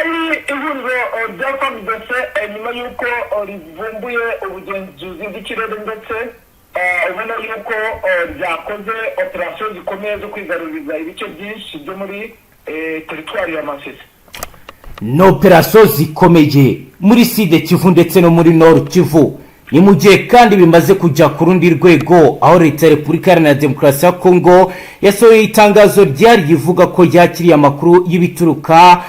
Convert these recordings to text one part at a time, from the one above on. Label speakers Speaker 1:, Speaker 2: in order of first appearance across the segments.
Speaker 1: ryari ihuriro rya FARDC nyuma y'uko rivumbuye ubugenzuzi bw'ikirere ndetse ubona yuko ryakoze operasiyo zikomeye zo kwigaruriza ibice byinshi byo muri teritwari ya Masisi?
Speaker 2: Ni operasiyo zikomeye muri Sud Kivu ndetse no muri Nord Kivu. Ni mu gihe kandi bimaze kujya ku rundi rwego, aho leta ya Repubulika Iharanira Demokarasi ya Kongo yasohoye itangazo ryari rivuga ko yakiriye amakuru y'ibituruka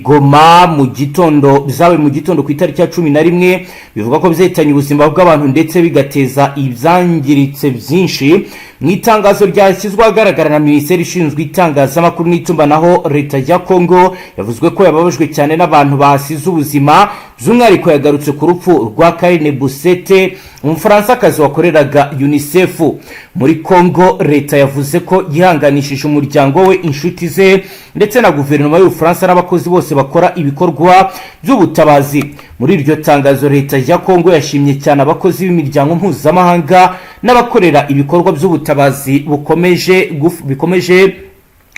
Speaker 2: Goma mu gitondo, bizawe mu gitondo ku itariki ya 11, bivuga ko bizahitanye ubuzima bw'abantu ndetse bigateza ibyangiritse byinshi. Mu itangazo ryashyizwe ahagaragara na Minisiteri ishinzwe itangazamakuru n'itumanaho leta ya Kongo, yavuzwe ko yababajwe cyane n'abantu basize ubuzima, by'umwihariko yagarutse ku rupfu rwa Karine Busete, umufaransakazi wakoreraga UNICEF muri Kongo. Leta yavuze ko yihanganishije umuryango we, inshuti ze ndetse na guverinoma y'Ubufaransa n'abakozi bose bakora ibikorwa by'ubutabazi. Muri iryo tangazo leta ya Kongo yashimye cyane abakozi b'imiryango mpuzamahanga n'abakorera ibikorwa by'ubutabazi bikomeje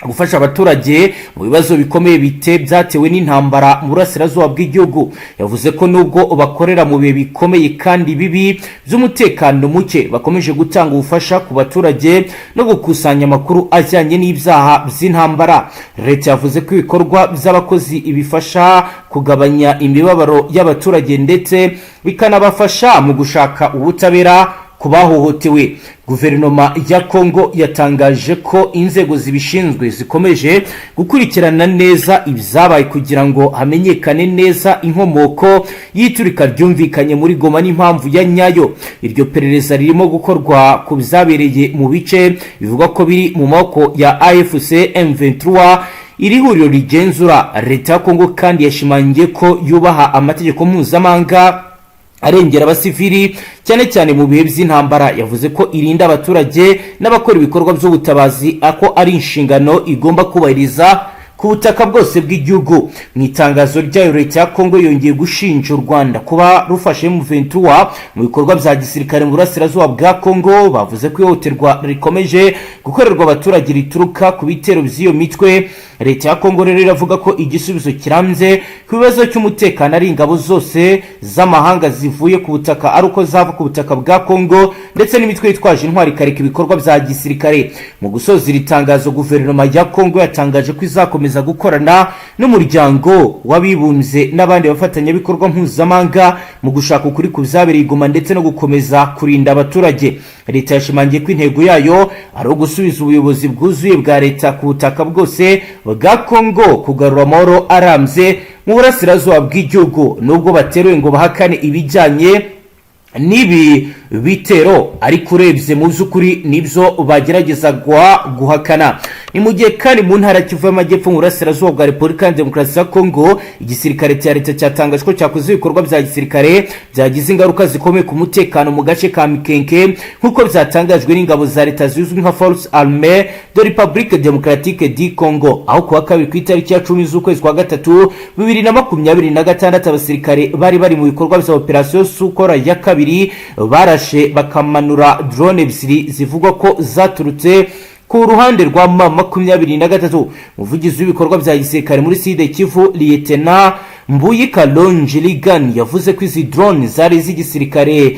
Speaker 2: gufasha abaturage mu bibazo bikomeye byatewe n'intambara mu burasirazuba bw'igihugu. Yavuze ko nubwo bakorera mu bihe bikomeye kandi bibi by'umutekano muke, bakomeje gutanga ubufasha ku baturage no gukusanya amakuru ajyanye n'ibyaha by'intambara. Leta yavuze ko ibikorwa by'abakozi ibifasha kugabanya imibabaro y'abaturage ndetse bikanabafasha mu gushaka ubutabera kubahohotewe. Guverinoma ya Kongo yatangaje ko inzego zibishinzwe zikomeje gukurikirana neza ibyabaye kugira ngo hamenyekane neza inkomoko y'iturika ryumvikanye muri Goma n'impamvu ya nyayo. Iryo perereza ririmo gukorwa ku byabereye mu bice bivuga ko biri mu maboko ya AFC M23, iri huriro rigenzura leta ya Kongo, kandi yashimangiye ko yubaha amategeko mpuzamahanga arengera abasivili cyane cyane mu bihe by'intambara. Yavuze ko irinda abaturage n'abakora ibikorwa by'ubutabazi, ako ari inshingano igomba kubahiriza ku butaka bwose bw'igihugu. Mu itangazo ryayo leta ya Kongo yongeye gushinja u Rwanda kuba rufashe M23 mu bikorwa bya gisirikare mu burasirazuba bwa Kongo. Bavuze ko ihohoterwa rikomeje gukorerwa abaturage rituruka ku bitero by'iyo mitwe. Leta ya Kongo rero iravuga ko igisubizo kirambye ku bibazo cy'umutekano ari ingabo zose z'amahanga zivuye ku butaka, ari uko zava ku butaka bwa Kongo ndetse n'imitwe yitwaje intwari ikareka ibikorwa bya gisirikare. Mu gusoza iri tangazo, guverinoma ya Kongo yatangaje ko izakomeza gukorana n'umuryango w'abibumbye n'abandi bafatanyabikorwa mpuzamahanga mu gushaka ukuri ku byabereye Goma ndetse no gukomeza kurinda abaturage. Leta yashimangiye ko intego yayo ari ugusubiza ubuyobozi bwuzuye bwa leta ku butaka bwose bwa Kongo, kugarura amahoro arambye mu burasirazuba bw'igihugu, nubwo bateruye ngo bahakane ibijyanye n'ibi bitero, ariko urebye mu by'ukuri nibyo bagerageza guhakana. Ni mu gihe kandi mu ntara Kivu y'Amajyepfo mu burasirazuba bwa Repubulika ya Demokarasi ya Kongo, igisirikare cya leta cyatangaje ko cyakoze ibikorwa bya gisirikare byagize ingaruka zikomeye ku mutekano mu gace ka Mikenke, nk'uko byatangajwe n'ingabo za leta zizwi nka Force Armée de République Démocratique du Congo, aho kuwa kabiri ku itariki ya 10 z'ukwezi kwa gatatu 2026 abasirikare bari mu bikorwa bya operation Sukora ya kabiri barashe bakamanura drone ebyiri zivugwa ko zaturutse ku ruhande rwa M23. Umuvugizi w'ibikorwa bya gisirikare muri Sud Kivu Lieutenant Mbuyi Kalonji Ligan yavuze ko izi drone zari z'igisirikare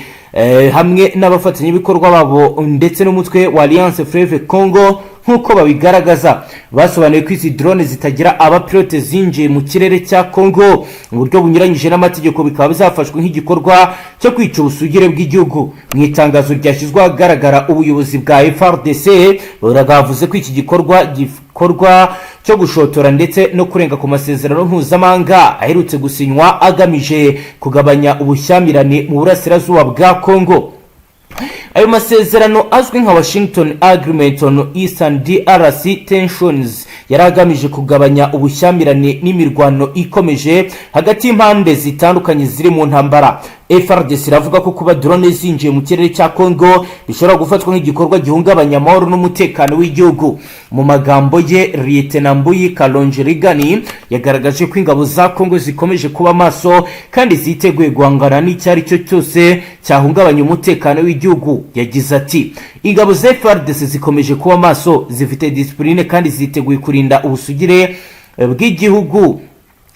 Speaker 2: hamwe n'abafatanyabikorwa babo ndetse n'umutwe wa Alliance Fleuve Congo. Nkuko babigaragaza, basobanuye ko izi drone zitagira abapilote zinjiye mu kirere cya Kongo mu buryo bunyuranyije n'amategeko, bikaba bizafashwe nk'igikorwa cyo kwica ubusugire bw'igihugu. Mu itangazo ryashyizwe ahagaragara, ubuyobozi bwa FARDC buravuze ko iki gikorwa cyo gushotora ndetse no kurenga ku masezerano mpuzamahanga aherutse gusinywa agamije kugabanya ubushyamirane mu burasirazuba bwa Kongo. Ayo masezerano azwi nka Washington Agreement on Eastern DRC Tensions yaragamije kugabanya ubushyamirane n'imirwano ikomeje hagati y'impande zitandukanye ziri mu ntambara. FARDC iravuga ko kuba drone zinjiye mu kirere cya Kongo bishobora gufatwa nk'igikorwa gihungabanya amahoro n'umutekano w'igihugu. Mu magambo ye, Lieutenant Mbuyi Kalonji Ligani yagaragaje ko ingabo za Kongo zikomeje kuba maso kandi ziteguye guhangana n'icyari cyo cyose cyahungabanya umutekano w'igihugu. Yagize ati, ingabo za FARDC zikomeje kuba maso, zifite discipline kandi ziteguye kurinda ubusugire bw'igihugu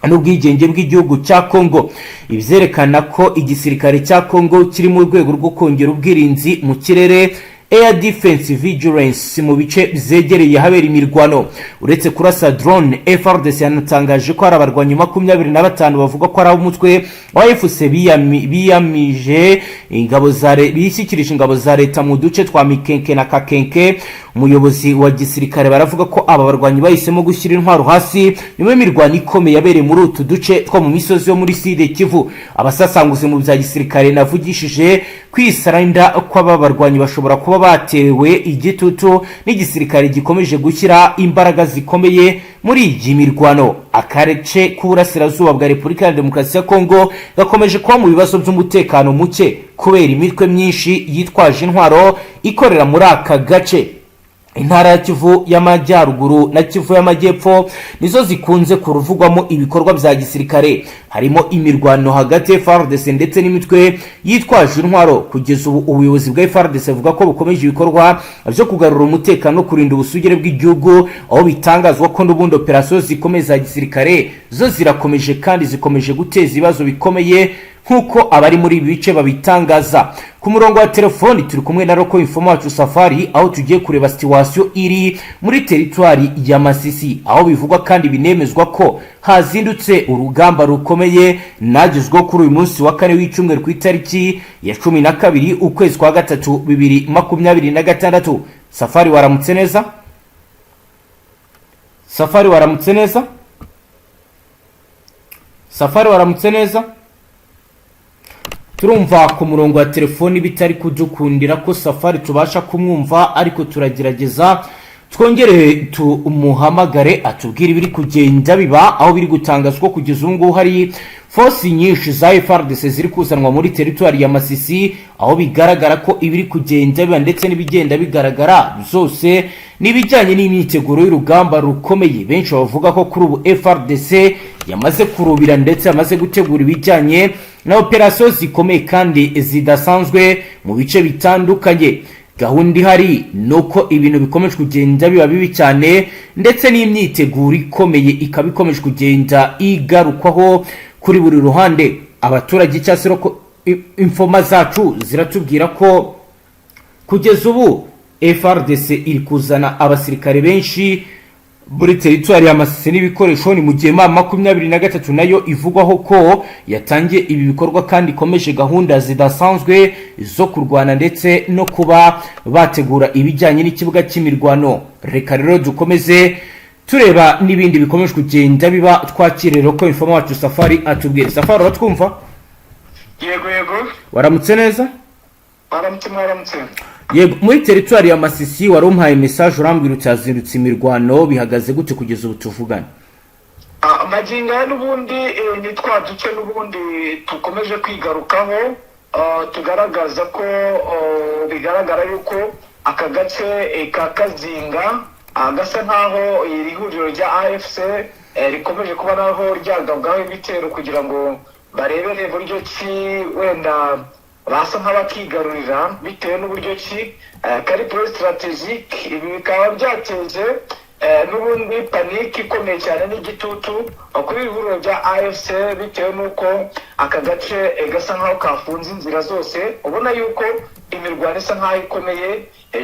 Speaker 2: n'ubwigenge bw'igihugu cya Kongo. Ibyerekana ko igisirikare cya Kongo kiri mu rwego rwo kongera ubwirinzi mu kirere, air defense vigilance, mu bice byegereye habera imirwano. Uretse kurasa drone, FARDC yanatangaje ko hari abarwanyi 25 bavuga ko ari umutwe wa FC biyamije ingabo za bishyikirije ingabo za leta mu duce twa Mikenke na Kakenke. Umuyobozi wa gisirikare baravuga ko aba barwanyi bahisemo gushyira intwaro hasi nyuma y'imirwano ikomeye yabereye muri utu duce two mu misozi yo muri Sud Kivu. Abasasanguzi mu bya gisirikare navugishije kwisaranda kw'aba barwanyi bashobora kuba batewe igitutu n'igisirikare gikomeje gushyira imbaraga zikomeye muri iyi mirwano. Akarece k'uburasirazuba bwa Repubulika ya Demokarasi ya Kongo gakomeje kuba mu bibazo by'umutekano muke kubera imitwe myinshi yitwaje intwaro ikorera muri aka gace. Intara ya Kivu y'Amajyaruguru na Kivu y'Amajyepfo nizo zikunze kuruvugwamo ibikorwa bya gisirikare, harimo imirwano hagati ya FARDC ndetse n'imitwe yitwaje intwaro. Kugeza ubu ubuyobozi bwa FARDC buvuga ko bukomeje ibikorwa byo kugarura umutekano no kurinda ubusugire bw'igihugu, aho bitangazwa ko n'ubundi operasiyo zikomeye za gisirikare zo zirakomeje kandi zikomeje guteza ibibazo bikomeye nkuko abari muri ibi bice babitangaza. Ku murongo wa telefoni turi kumwe na Roko Informa wacu Safari, aho tugiye kureba situation iri muri teritwari ya Masisi, aho bivugwa kandi binemezwa ko hazindutse urugamba rukomeye nagezweho kuri uyu munsi wa kane w'icyumweru ku itariki ya 12 ukwezi kwa gatatu 2026. Safari waramutse neza? Safari waramutse neza? Safari waramutse neza? Turumva ku murongo wa telefoni bitari kudukundira ko Safari tubasha kumwumva, ariko turagerageza twongere tumuhamagare atubwire ibiri kugenda biba, aho biri gutangazwa kugeza ubu ngubu hari force nyinshi za FARDC ziri kuzanwa muri teritwari ya Masisi, aho bigaragara ko ibiri kugenda biba ndetse n'ibigenda bigaragara byose nibijyanye n'imyiteguro y'urugamba rukomeye. Benshi bavuga ko kuri ubu FARDC yamaze kurubira ndetse yamaze gutegura ibijyanye na operasiyo zikomeye kandi zidasanzwe mu bice bitandukanye. Gahunda ihari nuko ibintu bikomeje kugenda biba bibi cyane, ndetse n'imyiteguro ikomeye ikaba ikomeje kugenda igarukwaho kuri buri ruhande. Abaturage cyasiro ko infoma zacu ziratubwira ko kugeza ubu FARDC iri kuzana abasirikare benshi muri teritwari ya Masisi n'ibikoresho, ni mu gihe 23 nayo ivugwaho ko yatangiye ibi bikorwa kandi ikomeje gahunda zidasanzwe zo kurwana ndetse no kuba bategura ibijyanye n'ikibuga cy'imirwano. Reka rero dukomeze tureba n'ibindi bikomeje kugenda biba. Twakirero ko Informa wacu Safari atubwire. Safari uratwumva?
Speaker 1: Yego.
Speaker 2: Waramutse neza?
Speaker 1: Waramutse.
Speaker 2: Yego, muri teritwari ya Masisi wari umpaye message urambwira utazindutse imirwano, bihagaze gute kugeza ubu tuvugana?
Speaker 1: Maginga n'ubundi ni twa duce n'ubundi tukomeje kwigarukaho, tugaragaza ko bigaragara yuko aka gace ka Kazinga gasa nkaho iri huriro rya AFC rikomeje kuba naho ryagabwaho ibitero kugira ngo barebere buryo ki wenda basa nk'abakigarurira bitewe n'uburyo ki kari pro strategic. Ibi bikaba byateje n'ubundi paniki ikomeye cyane n'igitutu kuri ihuriro rya AFC bitewe n'uko aka gace gasa nkaho kafunze inzira zose. Ubona yuko imirwano isa nkaho ikomeye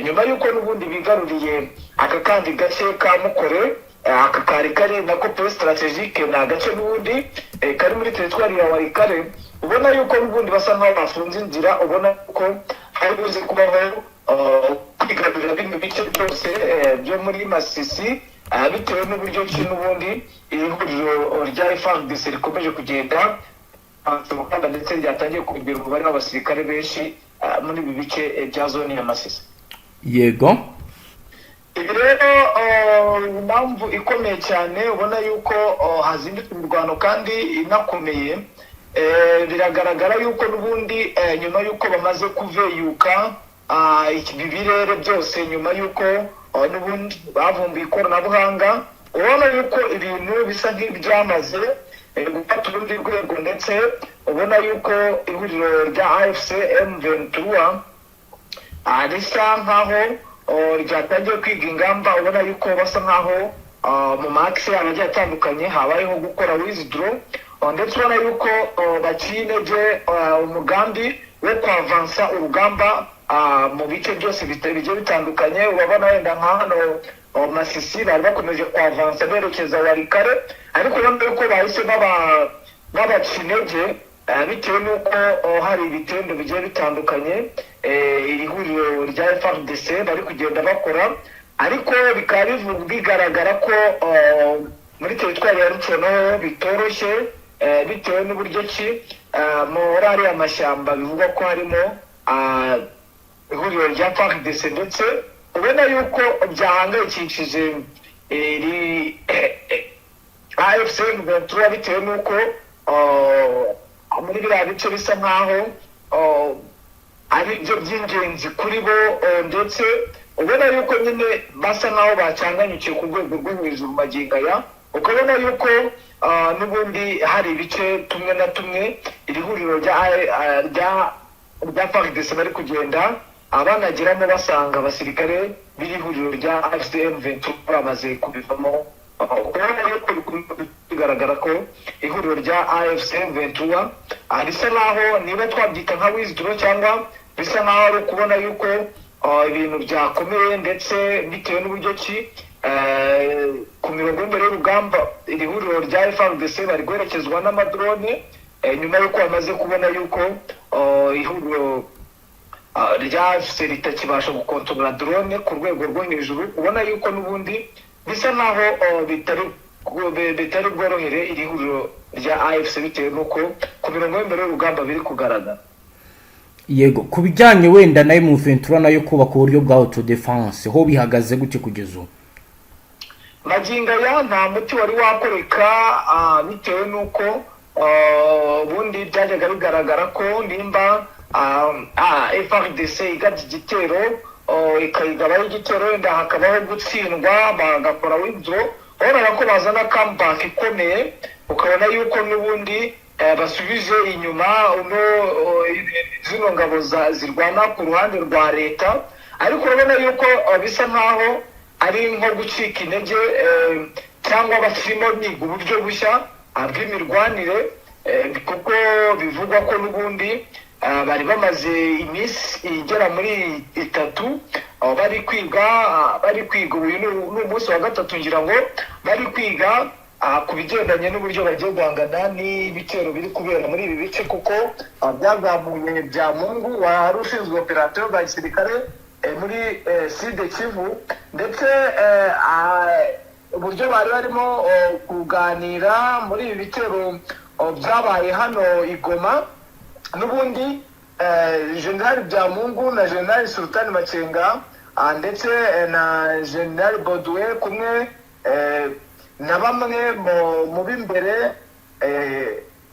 Speaker 1: nyuma yuko n'ubundi bigaruriye aka kandi gace ka Mukore. Aka kari nako pro strategic ni agace n'ubundi kari muri teritwari ya Walikare. Ubona yuko n'ubundi basa nkaho bafunze inzira, ubona ko hari buze kubaho kwigarurira bino bice byose byo muri Masisi bitewe n'uburyo ki n'ubundi ihuriro rya FARDC rikomeje kugenda kandi ndetse ryatangiye kugira umubare w'abasirikare benshi muri ibi bice bya zone ya Masisi.
Speaker 2: Yego,
Speaker 1: ibi rero impamvu ikomeye cyane ubona yuko hazindutse imirwano kandi inakomeye. Biragaragara yuko n'ubundi nyuma yuko bamaze kuveyuka ibi birere byose, nyuma yuko n'ubundi bavumbuye ikoranabuhanga, ubona yuko ibintu bisa nk'ibyamaze gufata urundi rwego, ndetse ubona yuko ihuriro rya AFC M23 risa nkaho ryatangiye kwiga ingamba. Ubona yuko basa nkaho mu maxe agiye atandukanye habayeho gukora withdraw ndetse ubona yuko baciye intege umugambi wo kwavansa urugamba mu bice byose bigiye bitandukanye. urabona wenda nka hano Masisi bari bakomeje kwavansa berekeza Walikale, ariko urabona yuko bahise babaca intege bitewe n'uko hari ibitendo bigiye bitandukanye iri huriro rya FARDC bari kugenda bakora, ariko bikaba bigaragara ko muri teritwari ya Rucono bitoroshye bitewe n'uburyo ki muri ariya mashyamba bivugwa ko harimo ihuriro rya FARDC, ndetse ubona yuko byahangayikishije AFC M23 bitewe n'uko muri biriya bice bisa nkaho ari byo by'ingenzi kuri bo, ndetse ubona yuko nyine basa nkaho bacanganyukiye ku rwego rwo hejuru magingo aya. ukabona yuko n'ubundi hari ibice tumwe na tumwe iri huriro rya FARDC bari kugenda abanageramo basanga abasirikare b'iri huriro rya AFC M23 bamaze kubivamo. ukabona yuko bigaragara ko ihuriro rya AFC M23 risa naho niba twabyita nka withdraw cyangwa bisa naho ari kubona yuko ibintu byakomeye, ndetse bitewe n'uburyo ki ku mirongo y'imbere y'urugamba iri huriro rya FARDC bari guherekezwa n'amadrone nyuma y'uko bamaze kubona yuko ihuriro rya AFC ritakibasha gukontorora drone ku rwego rwo hejuru. ubona yuko n'ubundi bisa naho bitari bworohere iri huriro rya AFC bitewe n'uko ku mirongo y'imbere y'urugamba biri kugaragara.
Speaker 2: Yego, ku bijyanye wenda nayo mu ventura nayo kubaka uburyo bwa autodefense ho bihagaze gute kugeza ubu?
Speaker 1: magingo ya nta muti wari wakoreka bitewe n'uko ubundi byajyaga bigaragara ko nimba FARDC igabye igitero ikayigabaho igitero wenda hakabaho gutsindwa bagakora withdraw, urabona ko bazana comeback ikomeye, ukabona yuko n'ubundi basubije inyuma zino ngabo zirwana ku ruhande rwa leta, ariko urabona yuko bisa nkaho ari nko gucika intege cyangwa basimo biga uburyo bushya bw'imirwanire, kuko bivugwa ko n'ubundi bari bamaze iminsi igera muri 3 bari kwiga uyu ni umunsi wa 3 ngira ngo bari kwiga ku bigendanye n'uburyo bagiye guhangana n'ibitero biri kubera muri ibi bice, kuko byazamuye Byamungu wari ushinzwe operasiyo za gisirikare muri Sud Kivu, ndetse uburyo bari barimo kuganira muri ibi bitero byabaye hano i Goma, n'ubundi General Byamungu na General Sultan Makenga ndetse na General Baudouin kumwe na bamwe mu b'imbere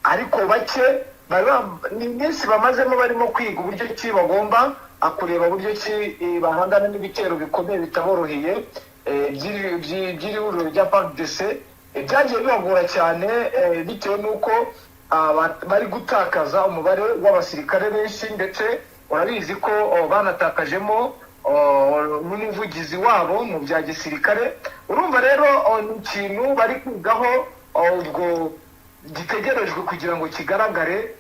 Speaker 1: ariko bake iminsi bamazemo barimo kwiga uburyo ki bagomba kureba uburyo ki bahangana n'ibitero bikomeye bitaboroheye by'iri huriro rya FARDC. byagiye bibagora cyane bitewe n'uko bari gutakaza umubare w'abasirikare benshi, ndetse urabizi ko banatakajemo n'umuvugizi wabo mu bya gisirikare. urumva rero ni ikintu bari kwigaho ubwo gitegerejwe kugira ngo kigaragare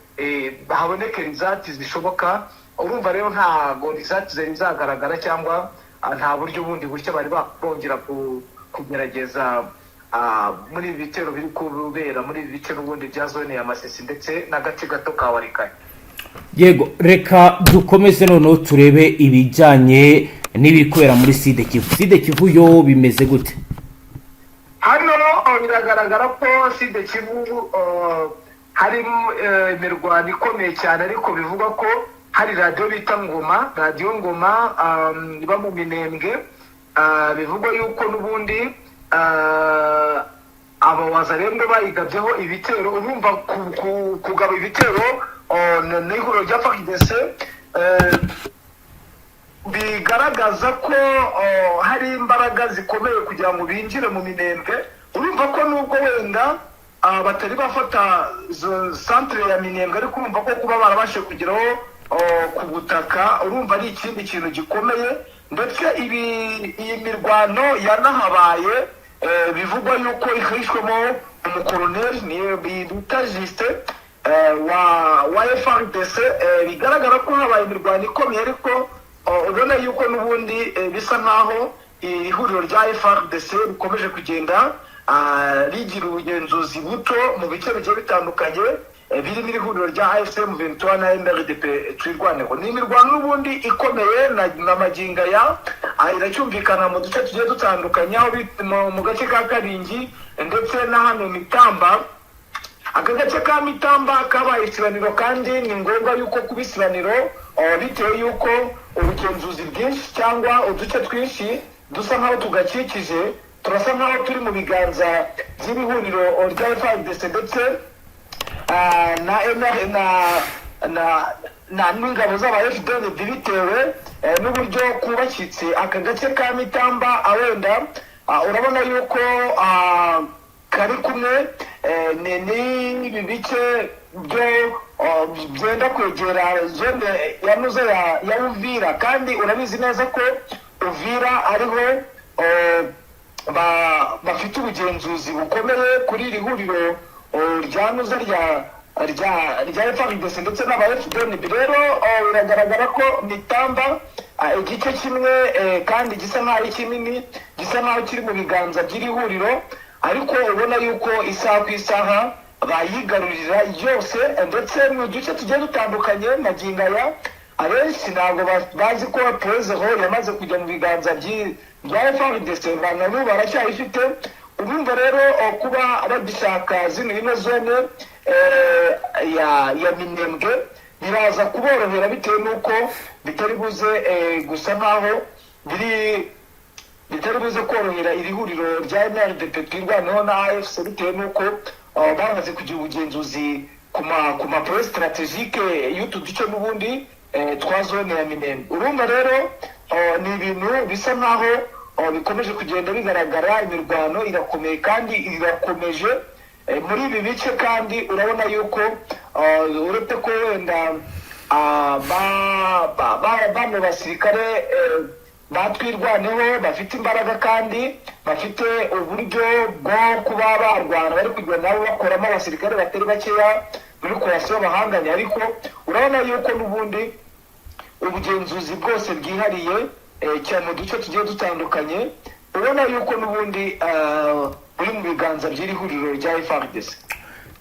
Speaker 1: haboneke result zishoboka. urumva rero ntago result zari zagaragara cyangwa nta buryo bundi bushya bari bongera kugerageza muri ibi bitero biri kubera muri ibi bice n'ubundi bya zone ya Masisi ndetse n'agace gato ka Walikale.
Speaker 2: Yego, reka dukomeze noneho turebe ibijyanye n'ibiri kubera muri Sud Kivu. Sud Kivu yo bimeze gute?
Speaker 1: hano biragaragara ko Sud Kivu hari imirwano ikomeye cyane, ariko bivuga ko hari radiyo bita Ngoma, radiyo Ngoma iba mu Minembwe, bivugwa yuko n'ubundi abawazarembwe bayigabyeho ibitero. urumva kugaba ibitero n'ihuriro rya FARDC bigaragaza ko hari imbaraga zikomeye kugira ngo binjire mu Minembwe. urumva ko nubwo wenda batari bafata centre ya Minembwe, ariko urumva ko kuba barabashe kugeraho ku butaka urumva ari ikindi kintu gikomeye, ndetse iyi mirwano yanahabaye bivugwa yuko ihishwemo umukoloneli niyo bita Justin wa FARDC. Bigaragara ko habaye imirwano ikomeye, ariko ubona yuko n'ubundi bisa nkaho ihuriro rya FARDC rikomeje kugenda rigira ubugenzuzi buto mu bice bigiye bitandukanye birimo ihuriro rya AFC M23 na MRDP twirwaneho. Ni imirwano n'ubundi ikomeye na maginga ya iracyumvikana mu duce tugiye dutandukanye, aho mu gace ka Karingi ndetse na hano Mitamba. Aka gace ka Mitamba kabaye isibaniro, kandi ni ngombwa yuko kuba isibaniro bitewe yuko ubugenzuzi bwinshi cyangwa uduce twinshi dusa nkaho tugakikije, turasa nkaho turi mu biganza by'ibihuriro rya FARDC ndetse na n'ingabo z'aba FDL, bitewe n'uburyo kubakitse aka gace ka Mitamba. Awenda urabona yuko kari kumwe n'ibi bice byenda kwegera zone yanuze ya Uvira, kandi urabizi neza ko Uvira ariho bafite ubugenzuzi bukomeye kuri iri huriro ryanuze rya FARDC ndetse n'aba FDL. Rero biragaragara ko Mitamba igice kimwe kandi gisa nkaho ari kinini, gisa nkaho kiri mu biganza by'iri huriro, ariko ubona yuko isaha ku isaha bayigarurira yose, ndetse mu duce tugiye dutandukanye maginga ya abenshi ntabwo bazi ko Prezo yamaze kujya mu biganza bya FARDC, n'ubu baracyayifite. Urumva rero kuba bagishaka zino zone ya Minembwe biraza kuborohera, bitewe n'uko bitari buze gusa nkaho bitari buze korohera iri huriro rya MRDP twirwaneho na AFC, bitewe n'uko bamaze kugira ubugenzuzi ku maporo strategique y'utu duce n'ubundi twa zone ya Minembwe. Urumva rero ni ibintu bisa nkaho bikomeje kugenda bigaragara. Imirwano irakomeye kandi irakomeje muri ibi bice, kandi urabona yuko uretse ko wenda bano basirikare batwirwaneho bafite imbaraga kandi bafite uburyo bwo kuba barwana, bari kugenda nabo bakoramo abasirikare batari bakeya muri kurasiyo bahanganye, ariko urabona yuko n'ubundi ubugenzuzi bwose bwihariye cyane mu duce tugiye dutandukanye, ubona yuko n'ubundi buri mu biganza by'iri huriro rya FARDC.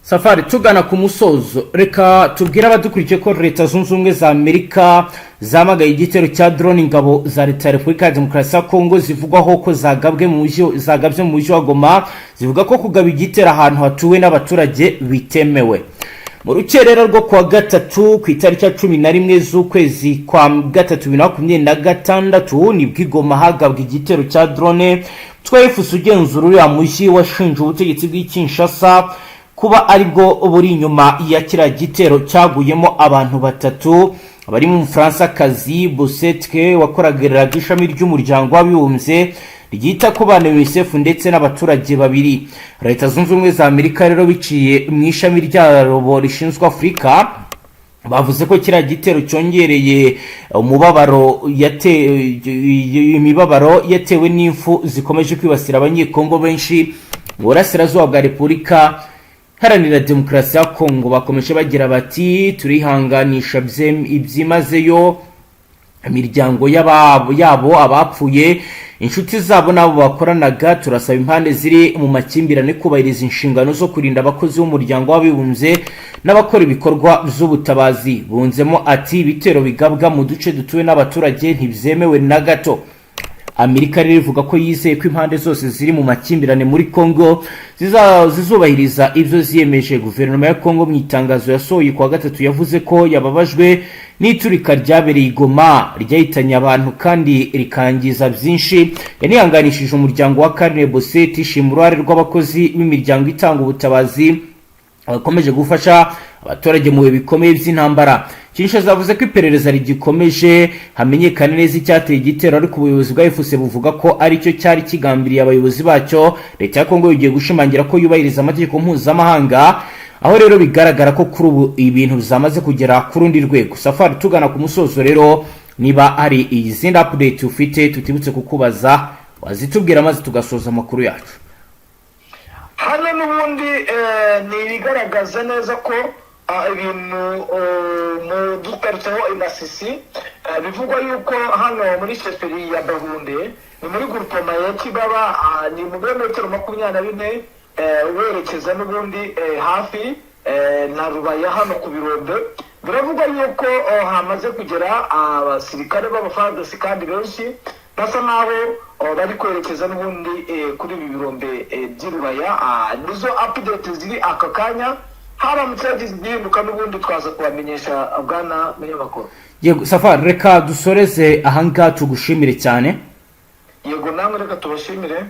Speaker 2: Safari, tugana ku musozo, reka tubwire abadukurikiye ko Leta Zunze Ubumwe za Amerika zamagaye igitero cya drone ingabo za Leta ya Repubulika ya Demokarasi ya Kongo zivugwaho ko zagabwe mu mujyi wa Goma, zivuga ko kugaba igitero ahantu hatuwe n'abaturage bitemewe. Mu rukerera rwo kuwa gatatu ku itariki ya 11 z'ukwezi kwa gatatu 2026 nibwo i Goma hagabwe igitero cya drone twayifuza ugenzura uriya mujyi washinje ubutegetsi bw'Kinshasa kuba aribwo buri inyuma ya kiriya gitero cyaguyemo abantu batatu bari mu Fransakazi Bosetke wakorageraga ishami ry'umuryango w'abibumbye ryita ku bana UNICEF ndetse n'abaturage babiri. Leta Zunze Ubumwe za Amerika rero biciye mu ishami ryabo rishinzwe Afrika bavuze ko kiriya gitero cyongereye imibabaro yatewe n'imfu zikomeje kwibasira abanyekongo benshi mu burasirazuba bwa Repubulika Haranira Demokarasi ya Kongo. Bakomeje bagira bati turihanganisha ibyimazeyo imiryango yabo abapfuye, inshuti zabo nabo bakoranaga. Turasaba impande ziri mu makimbirane kubahiriza inshingano zo kurinda abakozi b'umuryango w'abibumbye n'abakora ibikorwa by'ubutabazi. Bunzemo ati ibitero bigabwa mu duce dutuwe n'abaturage ntibyemewe na gato. Amerika rero ivuga ko yizeye ko impande zose ziri mu makimbirane muri Kongo zizubahiriza ibyo ziyemeje. Guverinoma ya Kongo mu itangazo yasohoye kuwa gatatu yavuze ko yababajwe n'iturika ryabereye i Goma ryahitanye abantu kandi rikangiza byinshi. Yanihanganishije umuryango wa Karine Bosset ishima uruhare rw'abakozi b'imiryango itanga ubutabazi bakomeje gufasha abaturage mu bihe bikomeye by'intambara. Kinshasa zavuze ko iperereza rigikomeje hamenyekana neza icyateye igitero, ariko ubuyobozi bwa FARDC buvuga ko ari cyo cyari kigambiriye abayobozi bacyo. Leta ya Kongo igiye gushimangira ko yubahiriza amategeko mpuzamahanga, aho rero bigaragara ko kuri ubu ibintu zamaze kugera ku rundi rwego. Safari, tugana ku musozo rero, niba hari izindi update ufite tutibutse kukubaza wazitubwira maze tugasoza amakuru yacu.
Speaker 1: hano n'ubundi ni ibigaragaza neza ko ibintu dutarutseho imasisi bivugwa yuko hano muri sheferi ya Bahunde ni muri grupoma ya Kibaba ni mu birometero 24 werekeza n'ubundi hafi na Rubaya hano ku Birombe. Biravugwa yuko hamaze kugera abasirikare b'abafaransa kandi benshi basa naho bari kwerekeza n'ubundi kuri ibi Birombe by'Irubaya. Nizo update ziri aka kanya, haramutse hagize igihinduka n'ubundi twaza kubamenyesha bwana munyamakuru.
Speaker 2: Yego Safari, reka dusoreze ahangaha tugushimire cyane.
Speaker 1: Yego namwe reka tubashimire.